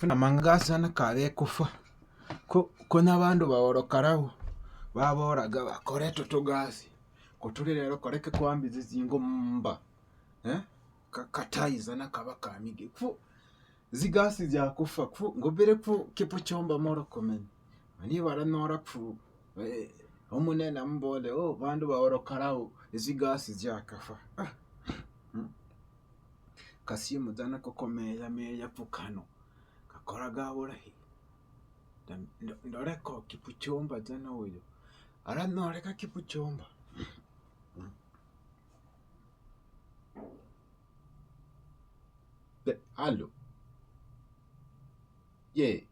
funa mangasa na kare kufa ko n'abantu bahorokaraho baboraga bakoreto tugasi kuturi rero koreke kwambiza zingo mba katayiza nakaba kamige fu zigasi zya kufa fu ngo bere fu kipo cyomba moro komeni ani baranora fu omunene mbole bantu bahorokaraho zigasi zya kafa kasimu zana koko meya pukano kakoraga burahi ndoreko kipu cyomba zana uyo aranoreka kipu cyomba Allo ye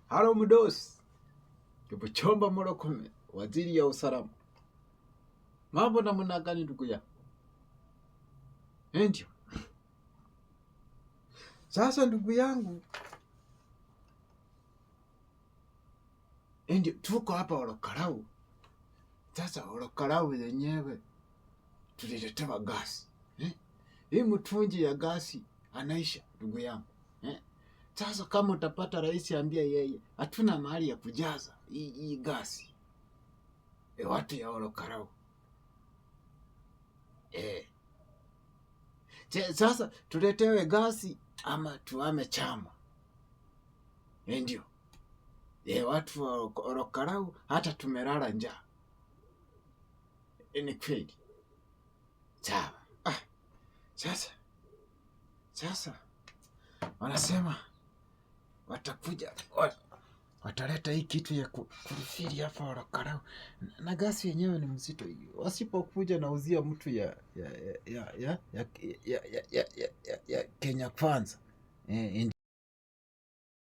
halo mudosi kipu cyomba morokome waziri ya usalama mambo namna gani ndugu ya ndio sasa ndugu yangu ndio tuko hapa Olokarau. Sasa Olokarau yenyewe tuliletewa gasi hii mtungi ya gasi anaisha ndugu yangu Sasa kama utapata rais ambia yeye hatuna mahali ya kujaza hii gasi watu ya Olokarau sasa tuletewe gasi ama tuame chama ndio watu wa Olokarau hata tumelala njaa ni kweli sawa. Sasa wanasema watakuja wataleta hii kitu ya kulifiri hapa Olokarau na gasi yenyewe ni mzito hiyo. Wasipokuja na uzia mtu ya Kenya Kwanza ndio